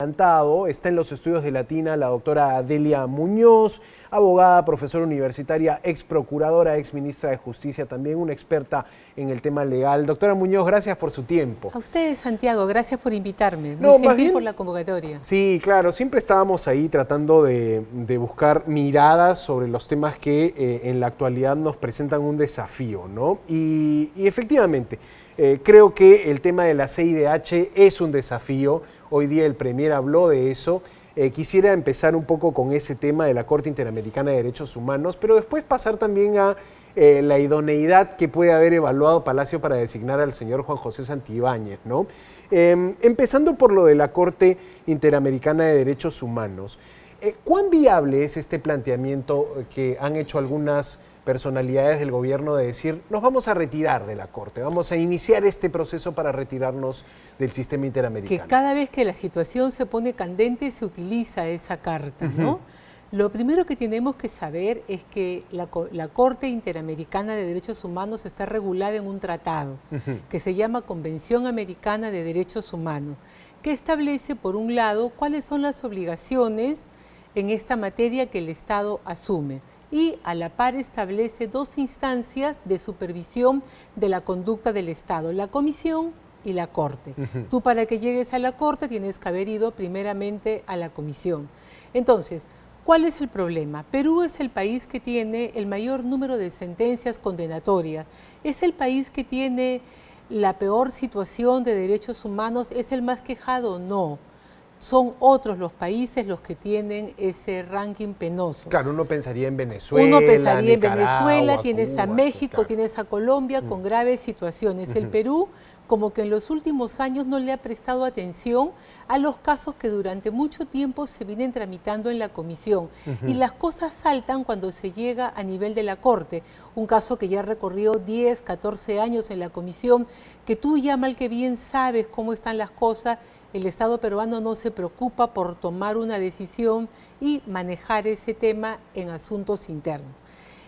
Está en los estudios de Latina la doctora Delia Muñoz, abogada, profesora universitaria, ex procuradora, ex ministra de Justicia, también una experta en el tema legal. Doctora Muñoz, gracias por su tiempo. A ustedes, Santiago, gracias por invitarme. Muy gentil por la convocatoria. Sí, claro, siempre estábamos ahí tratando de buscar miradas sobre los temas que en la actualidad nos presentan un desafío, ¿no? Y efectivamente, creo que el tema de la CIDH es un desafío. Hoy día el Premier habló de eso. Quisiera empezar un poco con ese tema de la Corte Interamericana de Derechos Humanos, pero después pasar también a la idoneidad que puede haber evaluado Palacio para designar al señor Juan José Santibáñez, ¿no? Empezando por lo de la Corte Interamericana de Derechos Humanos. ¿Cuán viable es este planteamiento que han hecho algunas personalidades del gobierno de decir, nos vamos a retirar de la Corte, vamos a iniciar este proceso para retirarnos del sistema interamericano? Que cada vez que la situación se pone candente se utiliza esa carta, ¿no? Lo primero que tenemos que saber es que la Corte Interamericana de Derechos Humanos está regulada en un tratado que se llama Convención Americana de Derechos Humanos, que establece, por un lado, cuáles son las obligaciones en esta materia que el Estado asume y a la par establece dos instancias de supervisión de la conducta del Estado, la Comisión y la Corte. Tú, para que llegues a la Corte tienes que haber ido primeramente a la Comisión. Entonces, ¿cuál es el problema? Perú es el país que tiene el mayor número de sentencias condenatorias, es el país que tiene la peor situación de derechos humanos, ¿es el más quejado? No. Son otros los países los que tienen ese ranking penoso. Claro, uno pensaría en Venezuela, Uno pensaría en Nicaragua, Venezuela, tienes Cuba, a México, claro. tienes a Colombia con graves situaciones. El Perú, como que en los últimos años no le ha prestado atención a los casos que durante mucho tiempo se vienen tramitando en la Comisión. Y las cosas saltan cuando se llega a nivel de la Corte. Un caso que ya recorrió 10, 14 años en la Comisión, que tú ya mal que bien sabes cómo están las cosas. El Estado peruano no se preocupa por tomar una decisión y manejar ese tema en asuntos internos.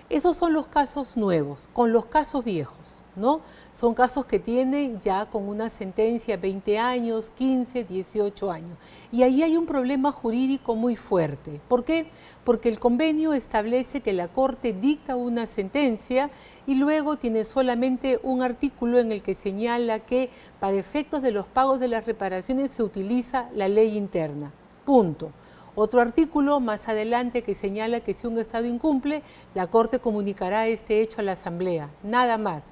Esos son los casos nuevos. Con los casos viejos, ¿no? Son casos que tienen ya con una sentencia 20 años, 15, 18 años. Y ahí hay un problema jurídico muy fuerte. ¿Por qué? Porque el convenio establece que la Corte dicta una sentencia y luego tiene solamente un artículo en el que señala que para efectos de los pagos de las reparaciones se utiliza la ley interna. Punto. Otro artículo más adelante que señala que si un Estado incumple, la Corte comunicará este hecho a la Asamblea, nada más.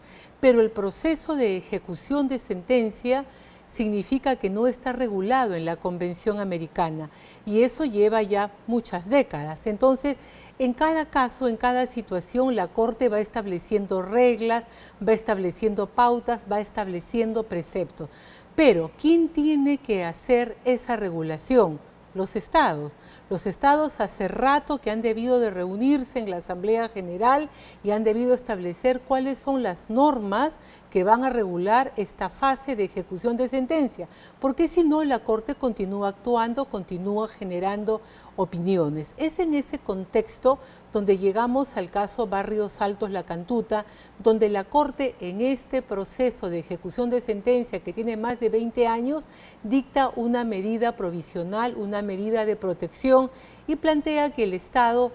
Pero el proceso de ejecución de sentencia significa que no está regulado en la Convención Americana y eso lleva ya muchas décadas. Entonces, en cada caso, en cada situación, la Corte va estableciendo reglas, va estableciendo pautas, va estableciendo preceptos. Pero, ¿quién tiene que hacer esa regulación? Los estados. Los estados hace rato que han debido de reunirse en la Asamblea General y han debido establecer cuáles son las normas que van a regular esta fase de ejecución de sentencia, porque si no la Corte continúa actuando, continúa generando opiniones. Es en ese contexto donde llegamos al caso Barrios Altos La Cantuta, donde la Corte en este proceso de ejecución de sentencia que tiene más de 20 años, dicta una medida provisional, una medida de protección y plantea que el Estado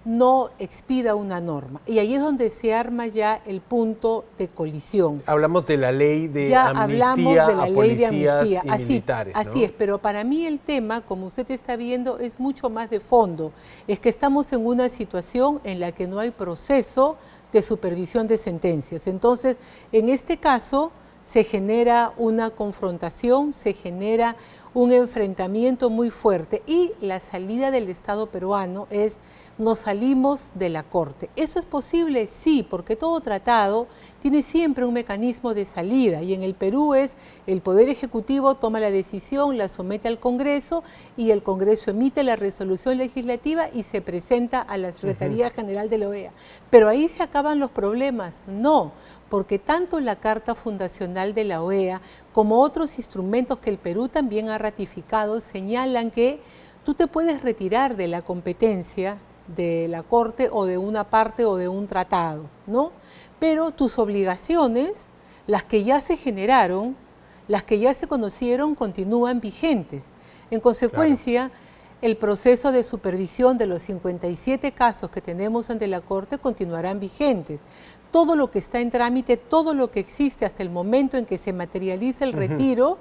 no expida una norma. Y ahí es donde se arma ya el punto de colisión. Hablamos de la ley de ya amnistía de la a ley policías de amnistía. y militares, ¿no? Así es, pero para mí el tema, como usted está viendo, es mucho más de fondo. Es que estamos en una situación en la que no hay proceso de supervisión de sentencias. Entonces, en este caso, se genera una confrontación, se genera un enfrentamiento muy fuerte y la salida del Estado peruano es: nos salimos de la Corte. ¿Eso es posible? Sí, porque todo tratado tiene siempre un mecanismo de salida y en el Perú es el Poder Ejecutivo toma la decisión, la somete al Congreso y el Congreso emite la resolución legislativa y se presenta a la Secretaría General de la OEA. Pero ahí se acaban los problemas. No, porque tanto la Carta Fundacional de la OEA como otros instrumentos que el Perú también ha ratificado señalan que tú te puedes retirar de la competencia de la Corte o de una parte o de un tratado, ¿no? Pero tus obligaciones, las que ya se generaron, las que ya se conocieron, continúan vigentes. En consecuencia, el proceso de supervisión de los 57 casos que tenemos ante la Corte continuarán vigentes. Todo lo que está en trámite, todo lo que existe hasta el momento en que se materializa el retiro,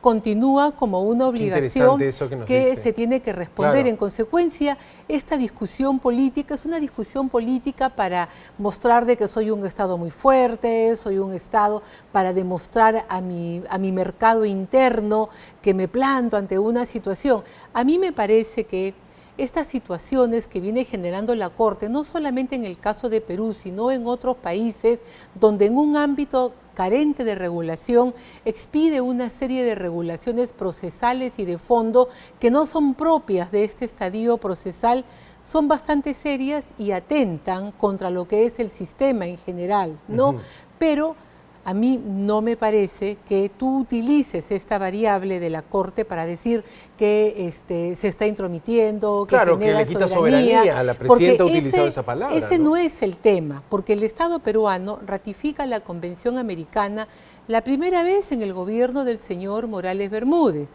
continúa como una obligación que se tiene que responder. En consecuencia, esta discusión política es una discusión política para mostrar de que soy un Estado muy fuerte, soy un Estado para demostrar a mi mercado interno que me planto ante una situación. A mí me parece que estas situaciones que viene generando la Corte, no solamente en el caso de Perú, sino en otros países, donde en un ámbito carente de regulación, expide una serie de regulaciones procesales y de fondo que no son propias de este estadio procesal, son bastante serias y atentan contra lo que es el sistema en general, ¿no? Pero a mí no me parece que tú utilices esta variable de la Corte para decir que se está intromitiendo, que claro, genera que le quita soberanía. La presidenta ha utilizado esa palabra. Ese no es el tema, porque el Estado peruano ratifica la Convención Americana la primera vez en el gobierno del señor Morales Bermúdez.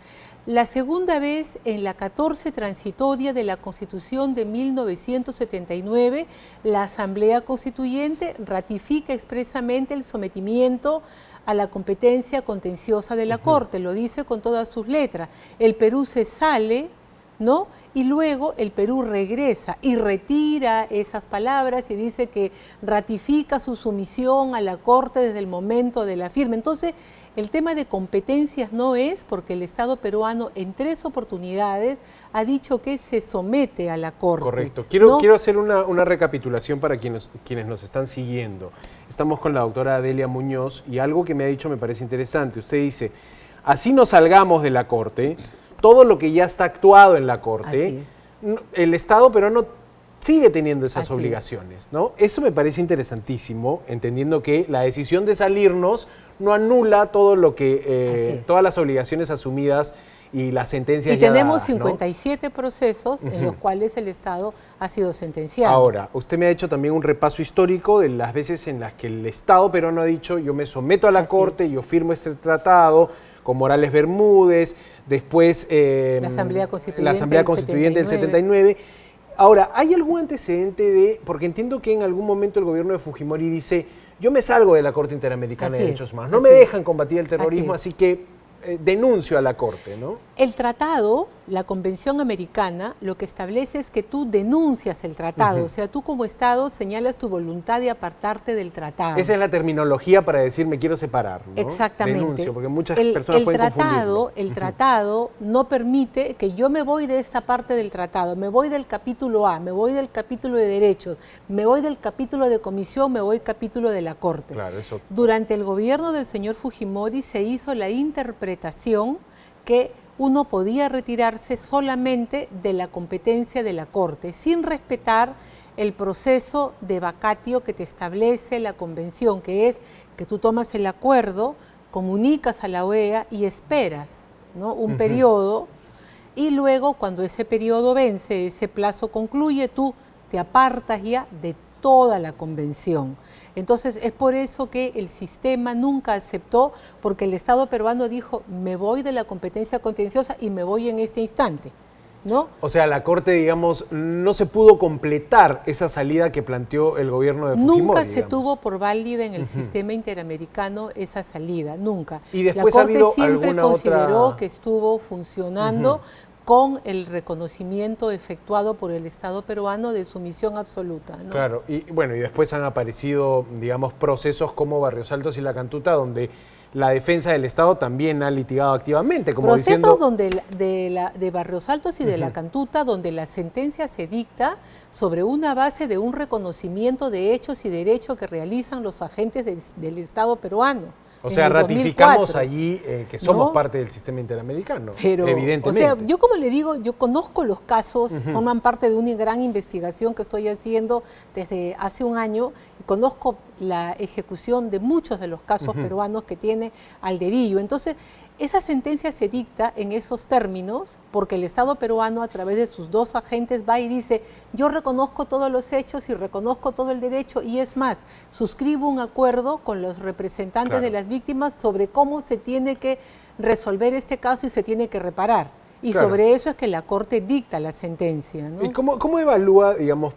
La segunda vez en la 14 transitoria de la Constitución de 1979, la Asamblea Constituyente ratifica expresamente el sometimiento a la competencia contenciosa de la Corte, lo dice con todas sus letras. El Perú se sale, ¿no? Y luego el Perú regresa y retira esas palabras y dice que ratifica su sumisión a la Corte desde el momento de la firma. Entonces, el tema de competencias no es porque el Estado peruano en 3 oportunidades ha dicho que se somete a la Corte. Correcto. Quiero hacer una recapitulación para quienes nos están siguiendo. Estamos con la doctora Adelia Muñoz y algo que me ha dicho me parece interesante. Usted dice, así no salgamos de la Corte, todo lo que ya está actuado en la Corte, el Estado peruano sigue teniendo esas obligaciones, ¿no? Eso me parece interesantísimo, entendiendo que la decisión de salirnos no anula todo lo que todas las obligaciones asumidas y las sentencias ya dadas, y tenemos 57 procesos en los cuales el Estado ha sido sentenciado. Ahora, usted me ha hecho también un repaso histórico de las veces en las que el Estado peruano ha dicho yo me someto a la Corte, yo firmo este tratado con Morales Bermúdez, después la Asamblea Constituyente del 79. Ahora, ¿hay algún antecedente de...? Porque entiendo que en algún momento el gobierno de Fujimori dice yo me salgo de la Corte Interamericana de Derechos Humanos, no me dejan combatir el terrorismo, así que denuncio a la Corte, ¿no? El tratado, la Convención Americana, lo que establece es que tú denuncias el tratado, o sea, tú como Estado señalas tu voluntad de apartarte del tratado. Esa es la terminología para decir me quiero separar, ¿no? Exactamente. Denuncio, porque muchas personas pueden confundirlo. El tratado no permite que yo me voy de esta parte del tratado, me voy del capítulo A, me voy del capítulo de derechos, me voy del capítulo de comisión, me voy del capítulo de la Corte. Claro, eso. Durante el gobierno del señor Fujimori se hizo la interpretación que uno podía retirarse solamente de la competencia de la Corte, sin respetar el proceso de vacatio que te establece la Convención, que es que tú tomas el acuerdo, comunicas a la OEA y esperas, ¿no?, un periodo, y luego cuando ese periodo vence, ese plazo concluye, tú te apartas ya de toda la Convención. Entonces, es por eso que el sistema nunca aceptó, porque el Estado peruano dijo, me voy de la competencia contenciosa y me voy en este instante, ¿no? O sea, la Corte, digamos, no se pudo completar esa salida que planteó el gobierno de Fujimori. Nunca se tuvo por válida en el sistema interamericano esa salida, nunca. Y después la Corte ha habido siempre alguna consideró que estuvo funcionando con el reconocimiento efectuado por el Estado peruano de sumisión absoluta, ¿no? Claro, y bueno, y después han aparecido, digamos, procesos como Barrios Altos y La Cantuta, donde la defensa del Estado también ha litigado activamente, como procesos diciendo... donde de Barrios Altos y de La Cantuta, donde la sentencia se dicta sobre una base de un reconocimiento de hechos y derechos que realizan los agentes del Estado peruano. O sea, ratificamos allí que somos parte del sistema interamericano, pero, evidentemente. O sea, yo como le digo, yo conozco los casos, forman parte de una gran investigación que estoy haciendo desde hace un año, y conozco la ejecución de muchos de los casos peruanos que tiene al dedillo. Entonces, esa sentencia se dicta en esos términos porque el Estado peruano, a través de sus 2 agentes, va y dice, yo reconozco todos los hechos y reconozco todo el derecho, y es más, suscribo un acuerdo con los representantes de las víctimas sobre cómo se tiene que resolver este caso y se tiene que reparar. Y Claro. sobre eso es que la Corte dicta la sentencia, ¿no? ¿Y cómo evalúa, digamos,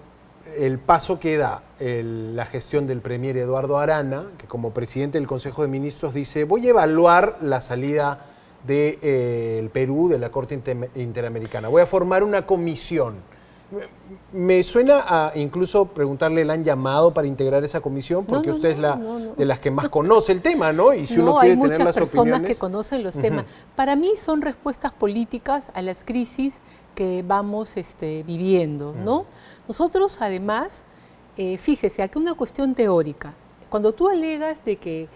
el paso que da la gestión del premier Eduardo Arana, que como presidente del Consejo de Ministros dice, voy a evaluar la salida del Perú de la Corte Interamericana, voy a formar una comisión? Me suena a incluso preguntarle, ¿le han llamado para integrar esa comisión? Porque usted es de las que más conoce el tema, ¿no? Y si uno quiere tener las opiniones... hay muchas personas que conocen los temas. Para mí son respuestas políticas a las crisis que vamos viviendo, ¿no? Nosotros, además, fíjese, aquí una cuestión teórica. Cuando tú alegas de que,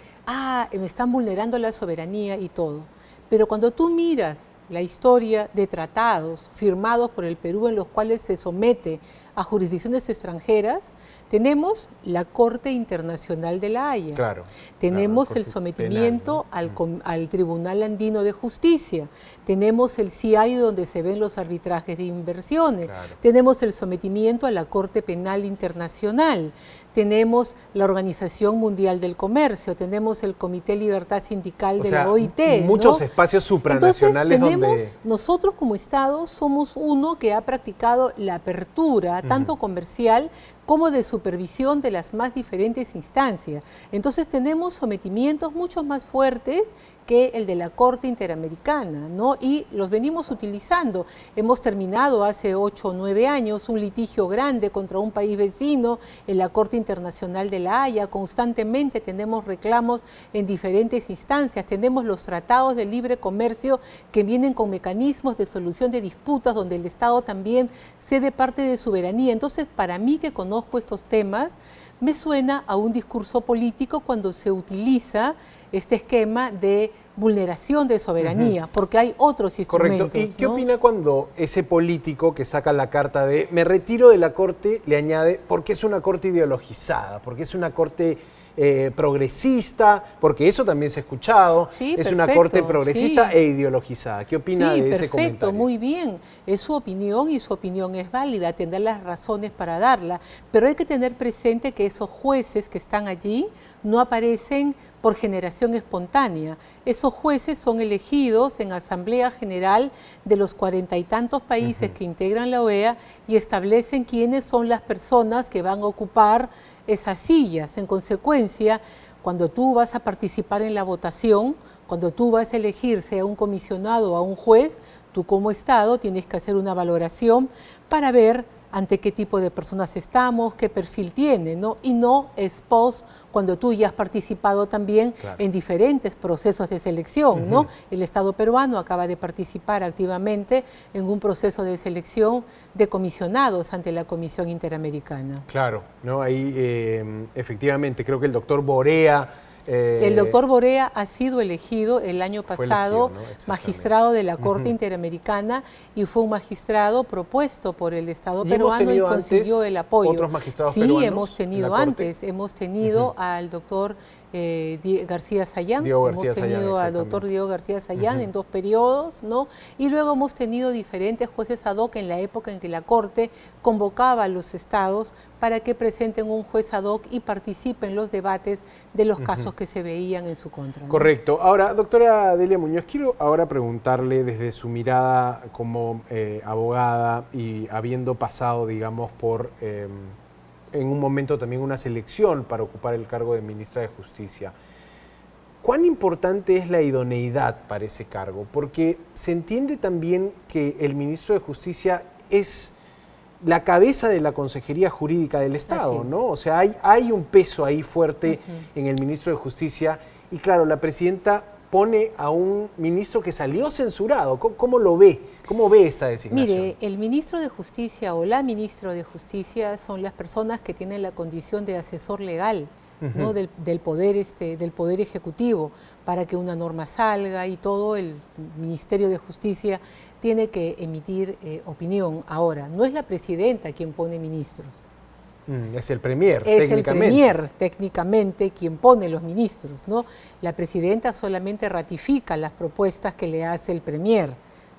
me están vulnerando la soberanía y todo, pero cuando tú miras la historia de tratados firmados por el Perú en los cuales se somete a jurisdicciones extranjeras, tenemos la Corte Internacional de la Haya, Claro, tenemos claro, el sometimiento penal, ¿no? al Tribunal Andino de Justicia, tenemos el CIAI donde se ven los arbitrajes de inversiones, Claro. tenemos el sometimiento a la Corte Penal Internacional, tenemos la Organización Mundial del Comercio, tenemos el Comité Libertad Sindical de la OIT. Muchos ¿no? espacios supranacionales. Entonces, donde... nosotros como Estado somos uno que ha practicado la apertura, tanto comercial como de supervisión de las más diferentes instancias. Entonces tenemos sometimientos mucho más fuertes que el de la Corte Interamericana, ¿no? Y los venimos utilizando. Hemos terminado hace 8 o 9 años un litigio grande contra un país vecino en la Corte Internacional de la Haya. Constantemente tenemos reclamos en diferentes instancias. Tenemos los tratados de libre comercio que vienen con mecanismos de solución de disputas donde el Estado también cede parte de soberanía. Entonces, para mí que conozco estos temas, me suena a un discurso político cuando se utiliza este esquema de vulneración de soberanía, porque hay otros instrumentos. Correcto. ¿Y qué ¿no? opina cuando ese político que saca la carta de me retiro de la Corte le añade porque es una Corte ideologizada, porque es una Corte progresista, porque eso también se ha escuchado, Sí, es una perfecto, Corte progresista sí. e ideologizada? ¿Qué opina de ese Perfecto, comentario? muy bien. Es su opinión y su opinión es válida, tendrá las razones para darla, pero hay que tener presente que esos jueces que están allí no aparecen por generación espontánea. Esos jueces son elegidos en Asamblea General de los 40 y tantos países que integran la OEA y establecen quiénes son las personas que van a ocupar esas sillas. En consecuencia, cuando tú vas a participar en la votación, cuando tú vas a elegir sea un comisionado o a un juez, tú como Estado tienes que hacer una valoración para ver ante qué tipo de personas estamos, qué perfil tiene, ¿no? Y no ex post cuando tú ya has participado también en diferentes procesos de selección, ¿no? El Estado peruano acaba de participar activamente en un proceso de selección de comisionados ante la Comisión Interamericana. Claro, ¿no? Ahí efectivamente creo que el doctor Borea... el doctor Borea ha sido elegido el año pasado elegido, ¿no? magistrado de la Corte Interamericana y fue un magistrado propuesto por el Estado peruano y consiguió el apoyo. ¿Otros magistrados sí, peruanos hemos tenido antes, hemos tenido al doctor García Sayán, hemos tenido al doctor Diego García Sayán en 2 periodos, ¿no? Y luego hemos tenido diferentes jueces ad hoc en la época en que la Corte convocaba a los estados para que presenten un juez ad hoc y participen en los debates de los casos que se veían en su contra, ¿no? Correcto. Ahora, doctora Delia Muñoz, quiero ahora preguntarle desde su mirada como abogada y habiendo pasado, digamos, por en un momento también una selección para ocupar el cargo de ministra de Justicia. ¿Cuán importante es la idoneidad para ese cargo? Porque se entiende también que el ministro de Justicia es la cabeza de la Consejería Jurídica del Estado, ¿no? O sea, hay un peso ahí fuerte en el ministro de Justicia y claro, la presidenta pone a un ministro que salió censurado. ¿Cómo lo ve? ¿Cómo ve esta designación? Mire, el ministro de Justicia o la ministra de Justicia son las personas que tienen la condición de asesor legal, ¿no? del poder ejecutivo para que una norma salga y todo el Ministerio de Justicia tiene que emitir opinión. Ahora, no es la presidenta quien pone ministros. Es el premier, técnicamente. Es el premier, técnicamente, quien pone los ministros, ¿no? La presidenta solamente ratifica las propuestas que le hace el premier,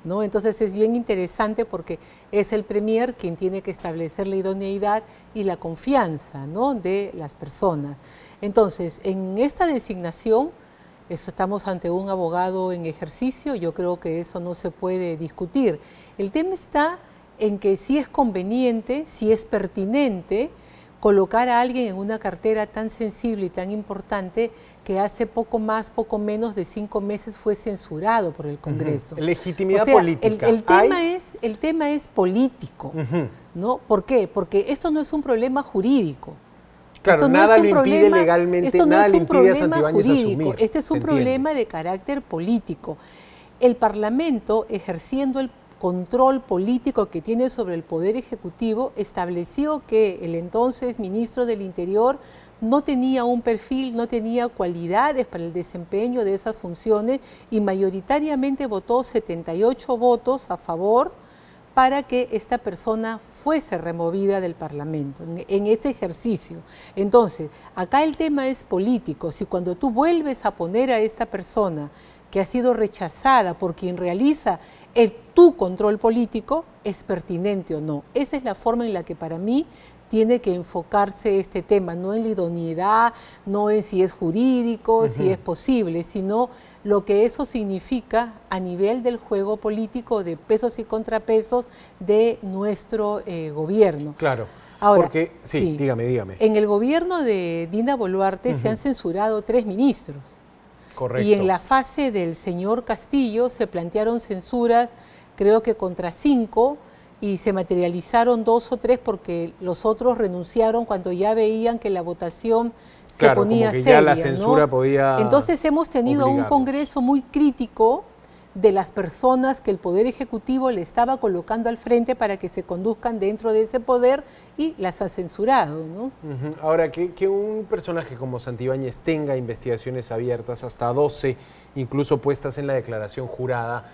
¿no? Entonces es bien interesante porque es el premier quien tiene que establecer la idoneidad y la confianza, ¿no? de las personas. Entonces, en esta designación, Estamos ante un abogado en ejercicio, yo creo que eso no se puede discutir. El tema está en que si es conveniente, si es pertinente colocar a alguien en una cartera tan sensible y tan importante que hace poco menos de 5 meses fue censurado por el Congreso. Legitimidad política. El tema es político, ¿no? ¿Por qué? Porque esto no es un problema jurídico. Claro, nada lo impide legalmente, nada le impide a Santibáñez asumir. Este es un problema de carácter político. El Parlamento, ejerciendo el control político que tiene sobre el Poder Ejecutivo, estableció que el entonces ministro del Interior no tenía un perfil, no tenía cualidades para el desempeño de esas funciones y mayoritariamente votó 78 votos a favor para que esta persona fuese removida del Parlamento en ese ejercicio. Entonces, acá el tema es político. Si cuando tú vuelves a poner a esta persona que ha sido rechazada por quien realiza tu control político, es pertinente o no. Esa es la forma en la que para mí tiene que enfocarse este tema, no en la idoneidad, no en si es jurídico, si es posible, sino lo que eso significa a nivel del juego político de pesos y contrapesos de nuestro gobierno. Claro. Ahora, porque, sí, dígame. En el gobierno de Dina Boluarte se han censurado 3 ministros. Correcto. Y en la fase del señor Castillo se plantearon censuras, creo que contra 5, y se materializaron 2 o 3 porque los otros renunciaron cuando ya veían que la votación se ponía como que seria, ya la censura, ¿no? Podía Entonces hemos tenido un Congreso muy crítico de las personas que el Poder Ejecutivo le estaba colocando al frente para que se conduzcan dentro de ese poder y las ha censurado, ¿no? Ahora, que un personaje como Santibáñez tenga investigaciones abiertas, hasta 12, incluso puestas en la declaración jurada,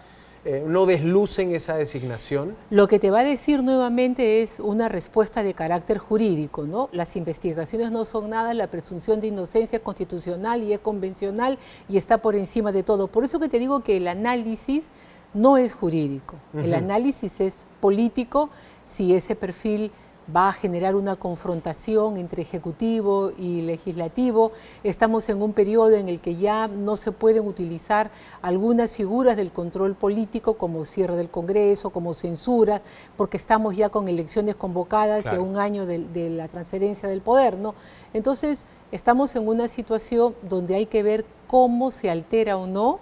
¿no deslucen esa designación? Lo que te va a decir nuevamente es una respuesta de carácter jurídico, ¿no? Las investigaciones no son nada, la presunción de inocencia es constitucional y es convencional y está por encima de todo. Por eso que te digo que el análisis no es jurídico, el análisis es político, si ese perfil va a generar una confrontación entre ejecutivo y legislativo. Estamos en un periodo en el que ya no se pueden utilizar algunas figuras del control político como cierre del Congreso, como censura, porque estamos ya con elecciones convocadas y a un año de la transferencia del poder, ¿no? Entonces, estamos en una situación donde hay que ver cómo se altera o no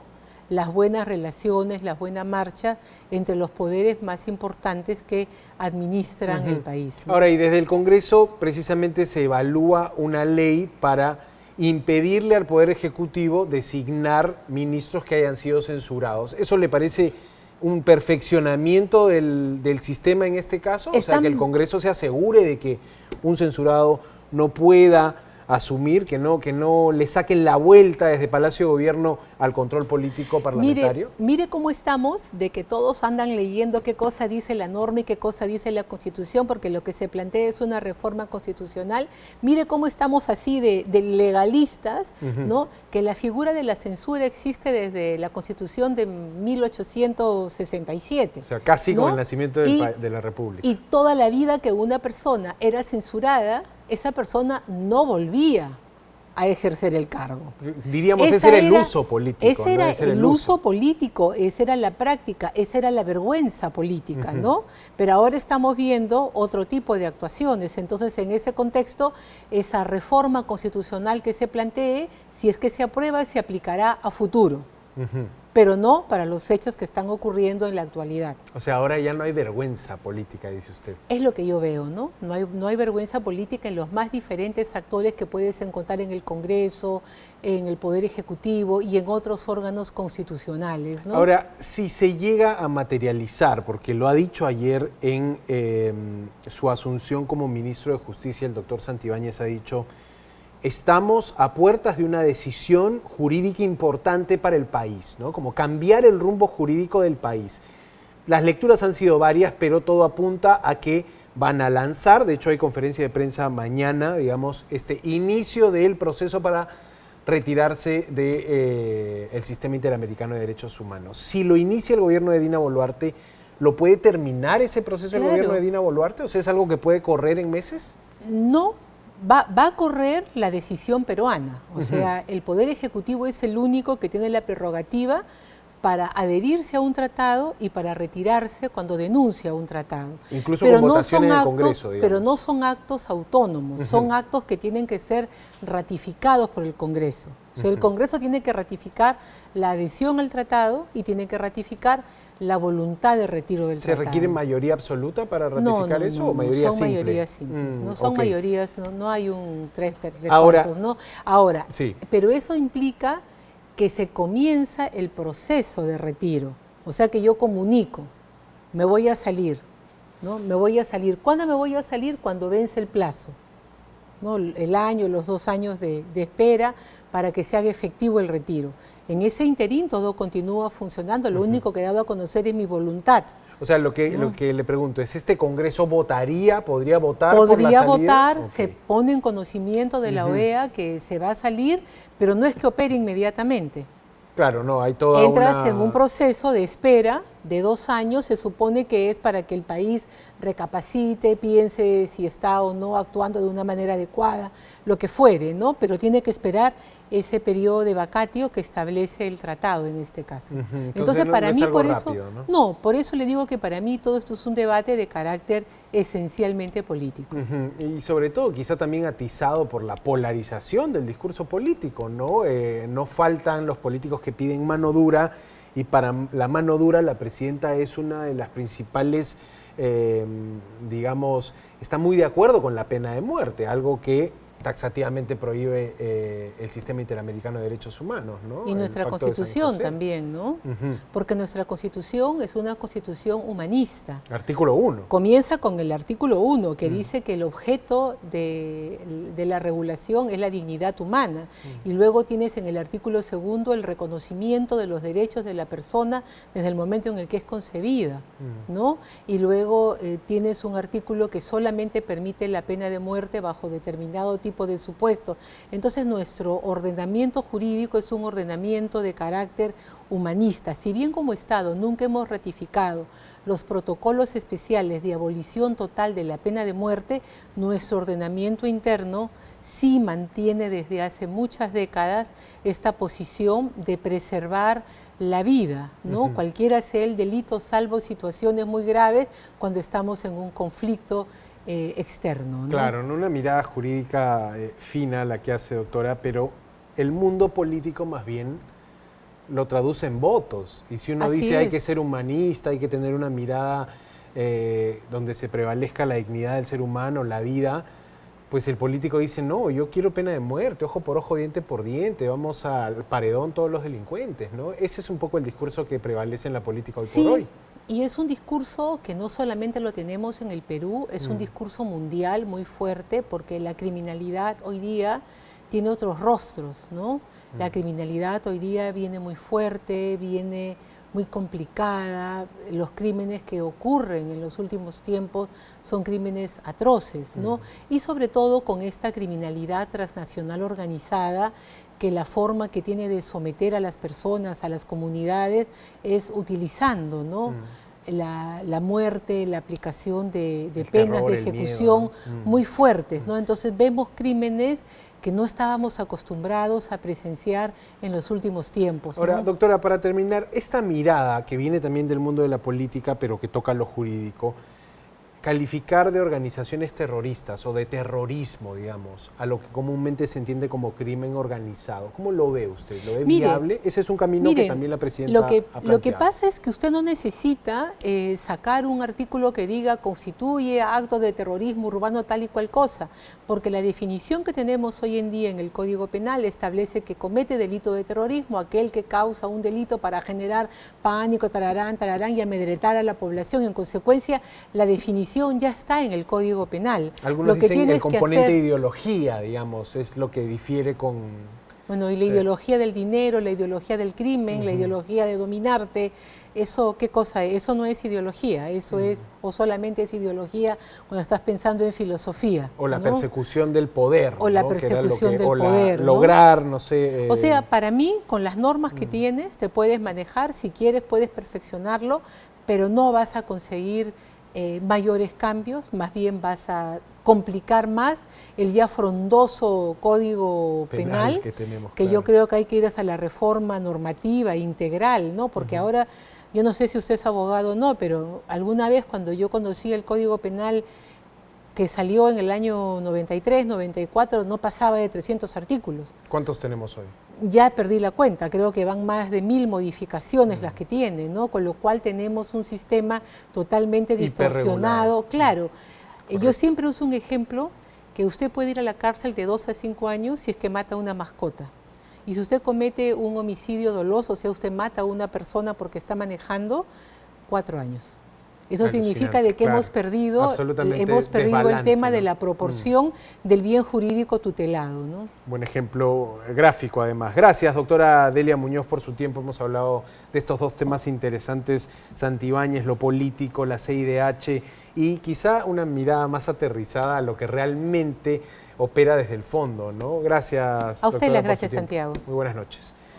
las buenas relaciones, la buena marcha entre los poderes más importantes que administran el país, ¿no? Ahora, y desde el Congreso precisamente se evalúa una ley para impedirle al Poder Ejecutivo designar ministros que hayan sido censurados. ¿Eso le parece un perfeccionamiento del sistema en este caso? O sea, que el Congreso se asegure de que un censurado no pueda asumir, que no le saquen la vuelta desde Palacio de Gobierno al control político parlamentario. Mire cómo estamos, de que todos andan leyendo qué cosa dice la norma y qué cosa dice la Constitución, porque lo que se plantea es una reforma constitucional. Mire cómo estamos así de legalistas, ¿no? Que la figura de la censura existe desde la Constitución de 1867. O sea, casi ¿no? con el nacimiento de la República. Y toda la vida que una persona era censurada, esa persona no volvía a ejercer el cargo. Diríamos, ese era el uso político. Ese era el uso político, esa era la práctica, esa era la vergüenza política, ¿no? Pero ahora estamos viendo otro tipo de actuaciones. Entonces, en ese contexto, esa reforma constitucional que se plantee, si es que se aprueba, se aplicará a futuro. Pero no para los hechos que están ocurriendo en la actualidad. O sea, ahora ya no hay vergüenza política, dice usted. Es lo que yo veo, ¿no? No hay vergüenza política en los más diferentes actores que puedes encontrar en el Congreso, en el Poder Ejecutivo y en otros órganos constitucionales, ¿no? Ahora, si se llega a materializar, porque lo ha dicho ayer en su asunción como ministro de Justicia, el doctor Santibáñez ha dicho: estamos a puertas de una decisión jurídica importante para el país, ¿no? Como cambiar el rumbo jurídico del país. Las lecturas han sido varias, pero todo apunta a que van a lanzar, de hecho hay conferencia de prensa mañana, digamos, este inicio del proceso para retirarse del sistema interamericano de derechos humanos. Si lo inicia el gobierno de Dina Boluarte, ¿lo puede terminar ese proceso el gobierno de Dina Boluarte? O sea, ¿es algo que puede correr en meses? No. va a correr la decisión peruana. O sea, el Poder Ejecutivo es el único que tiene la prerrogativa para adherirse a un tratado y para retirarse cuando denuncia un tratado. Incluso con votación en el Congreso, digamos. Pero no son actos autónomos, son actos que tienen que ser ratificados por el Congreso. O sea, el Congreso tiene que ratificar la adhesión al tratado y tiene que ratificar la voluntad de retiro del tratado. ¿Se requiere mayoría absoluta para ratificar eso o mayoría simple? Son mayorías simples, no son mayorías, no hay un tres Ahora, cuartos, ¿no? Ahora, sí. Pero eso implica que se comienza el proceso de retiro. O sea que yo comunico, me voy a salir, ¿no? Me voy a salir. ¿Cuándo me voy a salir? Cuando vence el plazo, ¿no? El año, los 2 años de espera para que se haga efectivo el retiro. En ese interín todo continúa funcionando, lo único que he dado a conocer es mi voluntad. O sea, lo que le pregunto es, ¿este Congreso votaría, podría votar por la salida? Podría votar, se pone en conocimiento de la OEA que se va a salir, pero no es que opere inmediatamente. Claro, no, hay toda Entras en un proceso de espera de 2 años, se supone que es para que el país recapacite, piense si está o no actuando de una manera adecuada, lo que fuere, ¿no? Pero tiene que esperar ese periodo de vacatio que establece el tratado en este caso. Entonces para mí, por eso, por eso le digo que para mí todo esto es un debate de carácter esencialmente político. Y sobre todo quizá también atizado por la polarización del discurso político, ¿no? No faltan los políticos que piden mano dura, y para la mano dura la presidenta es una de las principales, digamos, está muy de acuerdo con la pena de muerte, algo que taxativamente prohíbe el Sistema Interamericano de Derechos Humanos, ¿no? Y nuestra Constitución también, ¿no? Porque nuestra Constitución es una Constitución humanista. Artículo 1. Comienza con el artículo 1, que dice que el objeto de la regulación es la dignidad humana. Y luego tienes en el artículo 2 el reconocimiento de los derechos de la persona desde el momento en el que es concebida, ¿no? Y luego tienes un artículo que solamente permite la pena de muerte bajo determinado tipo de supuesto. Entonces nuestro ordenamiento jurídico es un ordenamiento de carácter humanista. Si bien como Estado nunca hemos ratificado los protocolos especiales de abolición total de la pena de muerte, nuestro ordenamiento interno sí mantiene desde hace muchas décadas esta posición de preservar la vida, ¿no? Cualquiera sea el delito, salvo situaciones muy graves cuando estamos en un conflicto externo, ¿no? Claro, no una mirada jurídica fina la que hace, doctora, pero el mundo político más bien lo traduce en votos. Y si uno dice hay que ser humanista, hay que tener una mirada donde se prevalezca la dignidad del ser humano, la vida, pues el político dice, no, yo quiero pena de muerte, ojo por ojo, diente por diente, vamos al paredón todos los delincuentes, ¿no? Ese es un poco el discurso que prevalece en la política hoy por hoy. Y es un discurso que no solamente lo tenemos en el Perú, es un discurso mundial muy fuerte, porque la criminalidad hoy día tiene otros rostros, ¿no? La criminalidad hoy día viene muy fuerte, viene muy complicada, los crímenes que ocurren en los últimos tiempos son crímenes atroces, ¿no? Y sobre todo con esta criminalidad transnacional organizada, que la forma que tiene de someter a las personas, a las comunidades, es utilizando, ¿no? La muerte, la aplicación de penas de ejecución miedo, ¿no? Muy fuertes, ¿no? Entonces vemos crímenes que no estábamos acostumbrados a presenciar en los últimos tiempos, ¿no? Ahora, doctora, para terminar, esta mirada que viene también del mundo de la política, pero que toca lo jurídico, calificar de organizaciones terroristas o de terrorismo, digamos, a lo que comúnmente se entiende como crimen organizado. ¿Cómo lo ve usted? ¿Lo ve viable? Ese es un camino que también la presidenta ha planteado. Lo que pasa es que usted no necesita sacar un artículo que diga constituye acto de terrorismo urbano tal y cual cosa, porque la definición que tenemos hoy en día en el Código Penal establece que comete delito de terrorismo aquel que causa un delito para generar pánico, tararán, y amedretar a la población. En consecuencia, la definición ya está en el Código Penal. Algunos dicen el componente de ideología, digamos, es lo que difiere con... Bueno, y la ideología del dinero, la ideología del crimen, la ideología de dominarte, eso, ¿qué cosa es? Eso no es ideología, eso es, o solamente es ideología cuando estás pensando en filosofía. O la persecución del poder. O la persecución del poder, ¿no? Lograr, no sé... O sea, para mí, con las normas que tienes, te puedes manejar, si quieres puedes perfeccionarlo, pero no vas a conseguir mayores cambios, más bien vas a complicar más el ya frondoso Código Penal que tenemos, que yo creo que hay que ir hacia la reforma normativa integral, ¿no? Porque ahora, yo no sé si usted es abogado o no, pero alguna vez cuando yo conocí el Código Penal que salió en el año 93, 94, no pasaba de 300 artículos. ¿Cuántos tenemos hoy? Ya perdí la cuenta, creo que van más de 1000 modificaciones las que tiene, ¿no? Con lo cual tenemos un sistema totalmente distorsionado. Claro, yo siempre uso un ejemplo que usted puede ir a la cárcel de 2 a 5 años si es que mata a una mascota. Y si usted comete un homicidio doloso, o sea, usted mata a una persona porque está manejando, 4 años. Eso significa de que hemos perdido el tema de la proporción del bien jurídico tutelado, ¿no? Buen ejemplo gráfico, además. Gracias, doctora Delia Muñoz, por su tiempo. Hemos hablado de estos dos temas interesantes, Santibáñez, lo político, la CIDH y quizá una mirada más aterrizada a lo que realmente opera desde el fondo, ¿no? Gracias. A usted las gracias, Santiago. Muy buenas noches.